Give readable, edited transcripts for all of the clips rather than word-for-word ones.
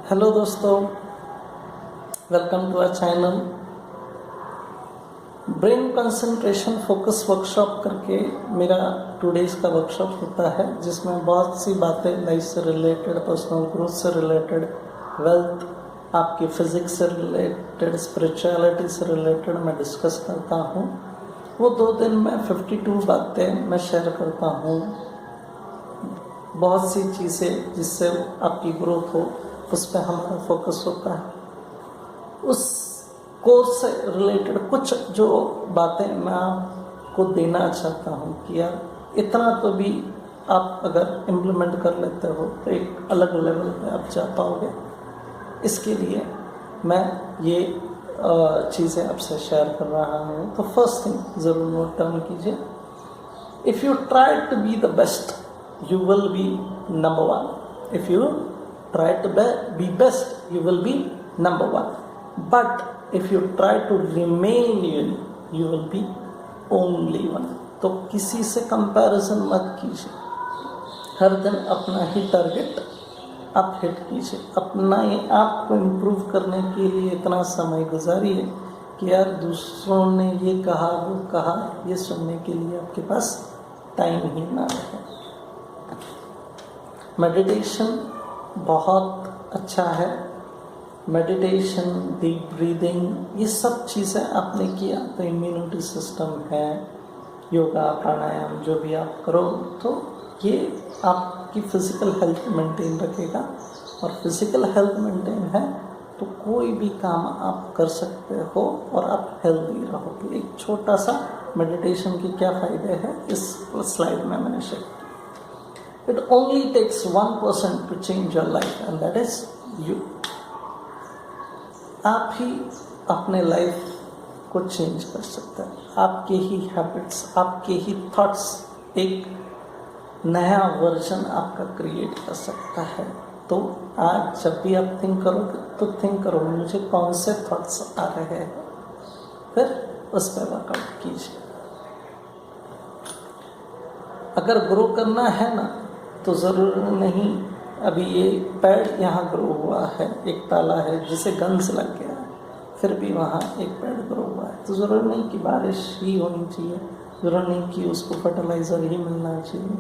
Hello दोस्तों, welcome to our channel. Brain concentration focus workshop करके मेरा 2 डेज का वर्कशॉप होता है, जिसमें बहुत सी बातें लाइफ से रिलेटेड, पर्सनल ग्रोथ से रिलेटेड, वेल्थ, आपकी फिजिक्स से रिलेटेड, स्पिरिचुअलिटी से रिलेटेड मैं डिस्कस करता हूँ। वो 2 दिन में 52 बातें मैं शेयर करता हूँ। बहुत सी चीज़ें जिससे आपकी ग्रोथ हो, उस पर हमारा फोकस होता है। उस कोर्स से रिलेटेड कुछ जो बातें मैं आपको देना चाहता हूँ कि यार इतना तो भी आप अगर इम्प्लीमेंट कर लेते हो तो एक अलग लेवल पे आप जा पाओगे। इसके लिए मैं ये चीज़ें आपसे शेयर कर रहा हूँ। तो फर्स्ट थिंग ज़रूर नोट डाउन कीजिए, if you try to be the best you will be number one. If you try to be best, you will be number one. But if you try to remain you will be only one. तो किसी से comparison मत कीजिए। हर दिन अपना ही target आप hit कीजिए। अपना ही आप को इम्प्रूव करने के लिए इतना समय गुजारिए कि यार दूसरों ने ये कहा वो कहा, ये सुनने के लिए आपके पास टाइम ही ना रहे। मेडिटेशन बहुत अच्छा है। मेडिटेशन, डीप ब्रीदिंग, ये सब चीज़ें आपने किया तो इम्यूनिटी सिस्टम है, योगा, प्राणायाम जो भी आप करो तो ये आपकी फ़िज़िकल हेल्थ मेंटेन रखेगा। और फिज़िकल हेल्थ मेंटेन है तो कोई भी काम आप कर सकते हो और आप हेल्दी रहोगे। एक छोटा सा मेडिटेशन के क्या फ़ायदे हैं इस स्लाइड में मैंने शेयर किया। It only takes 1% to change your life and that is you. आप ही अपने लाइफ को चेंज कर सकते हैं। आपके ही हैबिट्स, आपके ही थॉट्स एक नया वर्जन आपका क्रिएट कर सकता है। तो आज जब भी आप थिंक करोगे तो थिंक करो मुझे कौन से थॉट्स आ रहे हैं, फिर उस पर वर्कआउट कीजिए। अगर ग्रो करना है ना तो ज़रूर नहीं, अभी ये पेड़ यहाँ ग्रो हुआ है, एक ताला है जिसे गंज लग गया है, फिर भी वहाँ एक पेड़ ग्रो हुआ है। तो ज़रूर नहीं कि बारिश ही होनी चाहिए, ज़रूर नहीं कि उसको फर्टिलाइज़र ही मिलना चाहिए।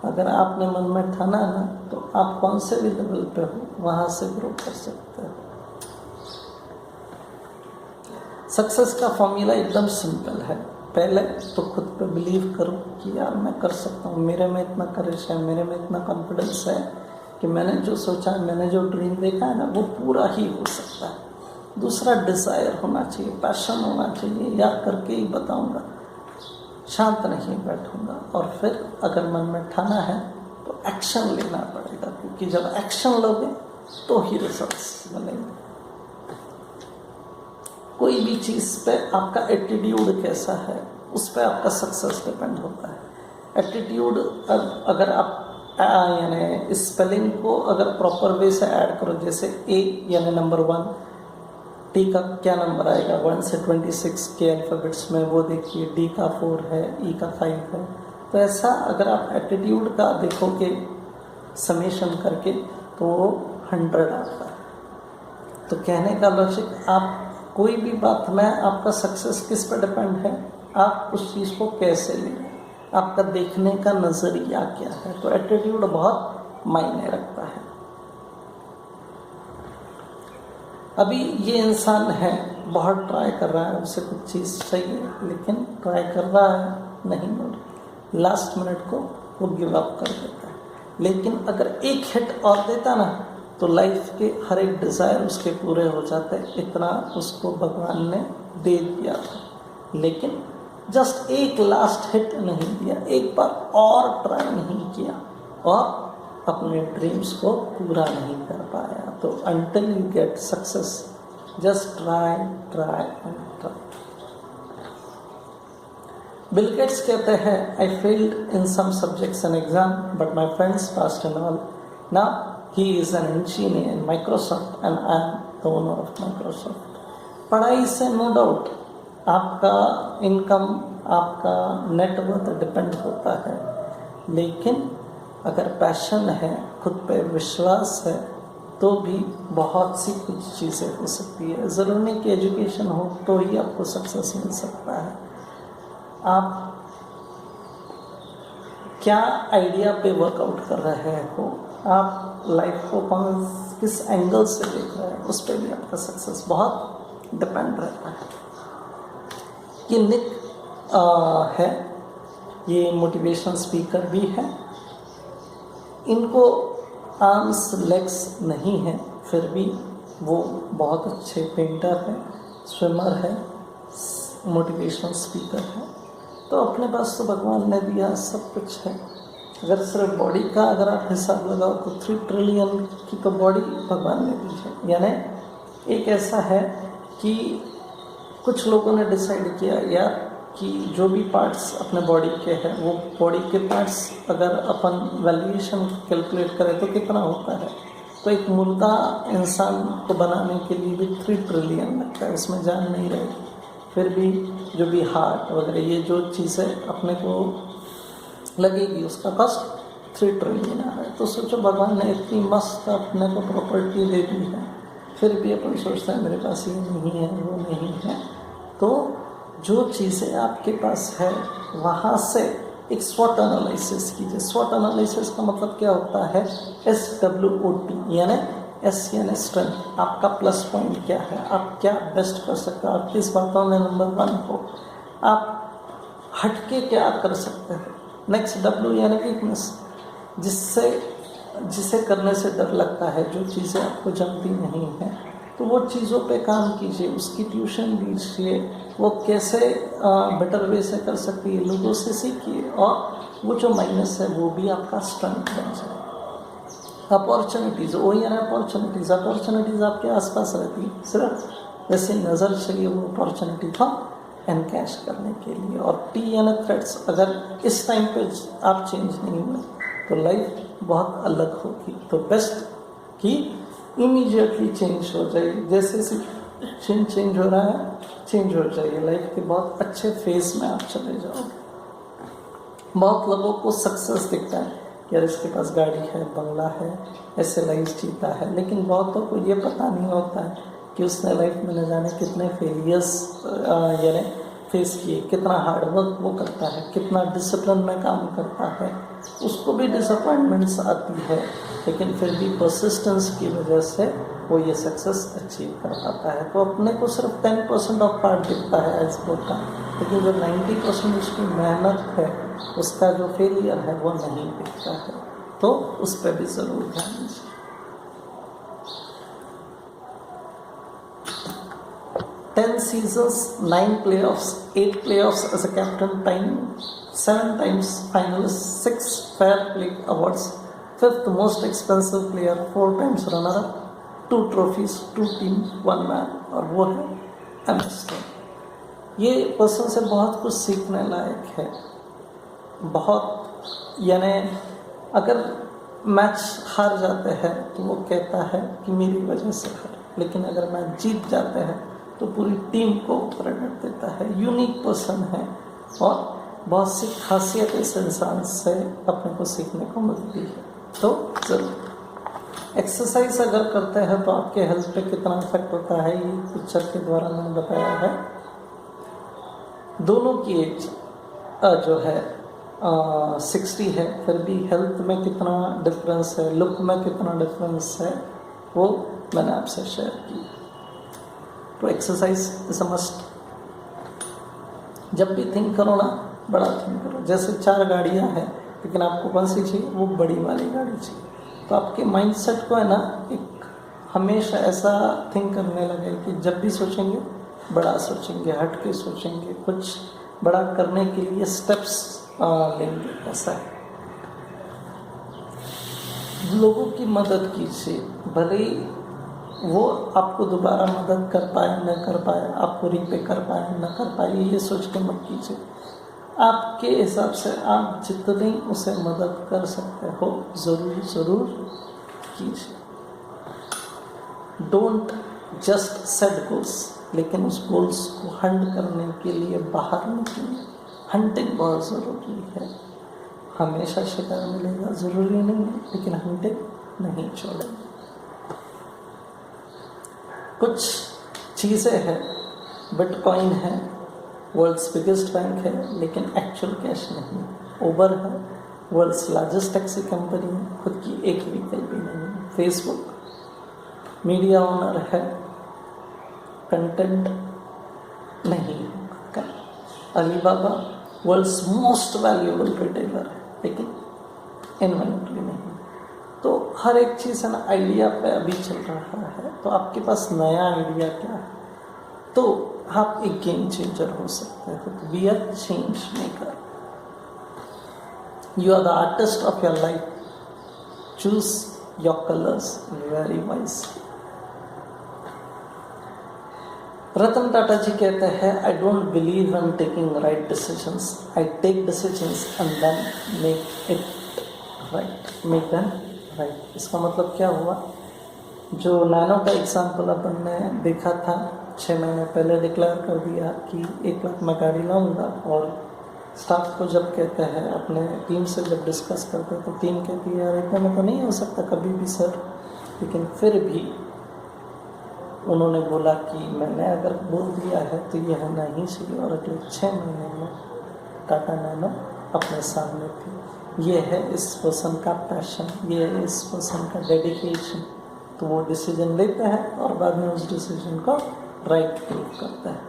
अगर आपने मन में ठाना ना तो आप कौन से भी लेवल पे हो वहाँ से ग्रो कर सकते हो। सक्सेस का फॉर्मूला एकदम सिंपल है। पहले तो खुद पे बिलीव करो कि यार मैं कर सकता हूँ, मेरे में इतना करेज है, मेरे में इतना कॉन्फिडेंस है कि मैंने जो सोचा है, मैंने जो ड्रीम देखा है ना वो पूरा ही हो सकता है। दूसरा डिज़ायर होना चाहिए, पैशन होना चाहिए, यार करके ही बताऊँगा, शांत नहीं बैठूँगा। और फिर अगर मन में ठाना है तो एक्शन लेना पड़ेगा, क्योंकि जब एक्शन लोगे तो ही रिजल्ट्स मिलेंगे। कोई भी चीज़ पे आपका एटीट्यूड कैसा है उस पर आपका सक्सेस डिपेंड होता है। एटीट्यूड अगर आप यानी स्पेलिंग को अगर प्रॉपर वे से ऐड करो, जैसे ए यानी नंबर 1, टी का क्या नंबर आएगा 1 से 26 के अल्फ़ाबेट्स में वो देखिए, डी का 4 है, ई का 5 है। तो ऐसा अगर आप एटीट्यूड का देखोगे समेशन करके तो वो 100 आता है। तो कहने का लॉजिक, आप कोई भी बात में आपका सक्सेस किस पर डिपेंड है, आप उस चीज़ को कैसे लें, आपका देखने का नज़रिया क्या है। तो एटीट्यूड बहुत मायने रखता है। अभी ये इंसान है, बहुत ट्राई कर रहा है, उसे कुछ चीज़ चाहिए लेकिन ट्राई कर रहा है, नहीं मिल रही, लास्ट मिनट को वो गिव अप कर देता है। लेकिन अगर एक हिट और देता ना तो लाइफ के हर एक डिज़ायर उसके पूरे हो जाते। इतना उसको भगवान ने दे दिया था, लेकिन जस्ट एक लास्ट हिट नहीं दिया, एक बार और ट्राई नहीं किया और अपने ड्रीम्स को पूरा नहीं कर पाया। तो until you get success just try and try. Bill Gates कहते हैं, I failed in some subjects in exam but my friends passed in all. Now he is an engineer in Microsoft and I am the owner of Microsoft. पढ़ाई से no doubt आपका income, आपका net worth depend होता है, लेकिन अगर passion है, खुद पे विश्वास है तो भी बहुत सी कुछ चीज़ें हो सकती है। ज़रूरी नहीं कि एजुकेशन हो तो ही आपको सक्सेस मिल सकता है। आप क्या आइडिया पे वर्कआउट कर रहे हो, आप लाइफ को किस एंगल से देख रहे हैं, उस पर भी आपका सक्सेस बहुत डिपेंड रहता है। ये निक है, ये मोटिवेशनल स्पीकर भी है। इनको आर्म्स लेग्स नहीं है, फिर भी वो बहुत अच्छे पेंटर है, स्विमर है, मोटिवेशनल स्पीकर है। तो अपने पास तो भगवान ने दिया सब कुछ है। अगर सिर्फ बॉडी का अगर आप हिसाब लगाओ तो 3 ट्रिलियन की तो बॉडी भगवान ने दी है। यानी एक ऐसा है कि कुछ लोगों ने डिसाइड किया यार कि जो भी पार्ट्स अपने बॉडी के हैं वो बॉडी के पार्ट्स अगर अपन वैल्यूएशन कैलकुलेट करें तो कितना होता है। तो एक मुर्दा इंसान को बनाने के लिए भी 3 ट्रिलियन लगता है, उसमें जान नहीं रहेगी। फिर भी जो भी हार्ट वगैरह ये जो चीज़ें अपने को लगेगी उसका कॉस्ट 3 ट्रिलियन आ रहा है। तो सोचो भगवान ने इतनी मस्त अपने को प्रॉपर्टी दे दी है, फिर भी अपन सोचते हैं मेरे पास ये नहीं है वो नहीं है। तो जो चीज़ें आपके पास है वहाँ से एक स्वॉट एनालिसिस कीजिए। स्वॉट एनालिसिस का मतलब क्या होता है, SWOT, यानी S यानी स्ट्रेंथ, आपका प्लस पॉइंट क्या है, आप क्या बेस्ट कर सकते हो, आप किस बातों में नंबर 1 हो, आप हटके क्या कर सकते हो। नेक्स्ट W यानी वीकनेस, जिसे करने से डर लगता है, जो चीज़ें आपको जमती नहीं हैं, तो वो चीज़ों पे काम कीजिए, उसकी ट्यूशन दीजिए, वो कैसे बेटर वे से कर सकती है लोगों से सीखिए, और वो जो माइनस है वो भी आपका स्ट्रेंथ बन जाए। अपॉर्चुनिटीज़, वही है ना अपॉर्चुनिटीज़ आपके आसपास रहती है, सिर्फ वैसे नज़र चाहिए वो अपॉर्चुनिटी को एनकैश करने के लिए। और T यानी थ्रेट्स, अगर इस टाइम पे आप चेंज नहीं हुए तो लाइफ बहुत अलग होगी। तो बेस्ट कि इमीडिएटली चेंज हो जाइए, जैसे चेंज हो रहा है चेंज हो जाइए, लाइफ के बहुत अच्छे फेज में आप चले जाओगे। बहुत लोगों को सक्सेस दिखता है, यार इसके पास गाड़ी है, बंगला है, ऐसे लाइफ जीता है, लेकिन बहुतों को ये पता नहीं होता है कि उसने लाइफ में न जाने कितने फेलियर्स यानी फेस किए, कितना हार्डवर्क वो करता है, कितना डिसिप्लिन में काम करता है। उसको भी डिसअपॉइंटमेंट्स आती है, लेकिन फिर भी परसिस्टेंस की वजह से वो ये सक्सेस अचीव कर पाता है। तो अपने को सिर्फ 10% ऑफ पार्ट दिखता है आइसबर्ग का, लेकिन जो 90% उसकी मेहनत है, उसका जो फेलियर है वो नहीं दिखता है। तो उस पर भी ज़रूर ध्यान दीजिए। 10 seasons, 9 playoffs, 8 playoffs as a captain, 7 times finalist, 6 Fair Play awards, 5th most expensive player, 4 times runner-up, 2 trophies, 2 teams, 1 man, और वो है MS धोनी। ये पर्सन से बहुत कुछ सीखने लायक है, बहुत। यानी अगर मैच हार जाते हैं तो वो कहता है कि मेरी वजह से हार, लेकिन अगर मैच जीत जाते हैं तो पूरी टीम को क्रेडिट देता है। यूनिक पर्सन है और बहुत सी खासियत इस इंसान से अपने को सीखने को मिलती है। तो ज़रूर एक्सरसाइज अगर करते हैं तो आपके हेल्थ पे कितना इफेक्ट होता है, ये पिक्चर के द्वारा मैंने बताया है। दोनों की एज जो है 60 है, फिर भी हेल्थ में कितना डिफरेंस है, लुक में कितना डिफरेंस है, वो मैंने आपसे शेयर की। तो एक्सरसाइज इज अ मस्ट। जब भी थिंक करो ना, बड़ा थिंक करो। जैसे 4 गाड़ियां हैं, लेकिन आपको कौन सी चाहिए, वो बड़ी वाली गाड़ी चाहिए। तो आपके माइंडसेट को है ना, एक हमेशा ऐसा थिंक करने लगे कि जब भी सोचेंगे बड़ा सोचेंगे, हट के सोचेंगे, कुछ बड़ा करने के लिए स्टेप्स लेंगे। ऐसा है। लोगों की मदद कीजिए, भले ही वो आपको दोबारा मदद कर पाए न कर पाए, आपको रीपे कर पाए न कर पाए, ये सोच के मत कीजिए। आपके हिसाब से आप जितनी उसे मदद कर सकते हो ज़रूर कीजिए। डोंट जस्ट सेट गोल्स, लेकिन उस गोल्स को हंट करने के लिए बाहर निकलिए। हंटिंग बहुत ज़रूरी है। हमेशा शिकार मिलेगा ज़रूरी नहीं है, लेकिन हंटिंग नहीं छोड़ेंगे। कुछ चीज़ें हैं, बिटकॉइन है, वर्ल्ड्स बिगेस्ट बैंक है, लेकिन एक्चुअल कैश नहीं। उबर है, वर्ल्ड्स लार्जेस्ट टैक्सी कंपनी है, खुद की एक व्हीकल भी नहीं है। फेसबुक मीडिया ओनर है, कंटेंट नहीं है। Alibaba world's most valuable retailer है, लेकिन इन्वेंट्री नहीं। तो हर एक चीज़ है ना आइडिया पे अभी चल रहा है। तो आपके पास नया आइडिया क्या है, तो आप एक गेम चेंजर हो सकते हो। तो be a change maker, you are the artist of your life, choose your colours very wisely. Ratan Tata ji कहते हैं, I don't believe in taking right decisions, I take decisions and then make it right, make them right. इसका मतलब क्या हुआ, जो nano का example अपन ने देखा था, 6 महीने पहले डिक्लेयर कर दिया कि 1 लाख में गाड़ी लाऊंगा, और स्टाफ को जब कहते हैं, अपने टीम से जब डिस्कस करते हैं, तो टीम कहती है यार इतने में तो नहीं हो सकता कभी भी सर। लेकिन फिर भी उन्होंने बोला कि मैंने अगर बोल दिया है तो ये होना ही चाहिए, और अगले 6 महीने में टाटा नैनो अपने सामने थी। ये है इस पर्सन का पैशन, ये है इस पर्सन का डेडिकेशन। तो वो डिसीजन लेता है और बाद में उस डिसीजन को राइट प्रूव करता है।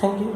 Thank you.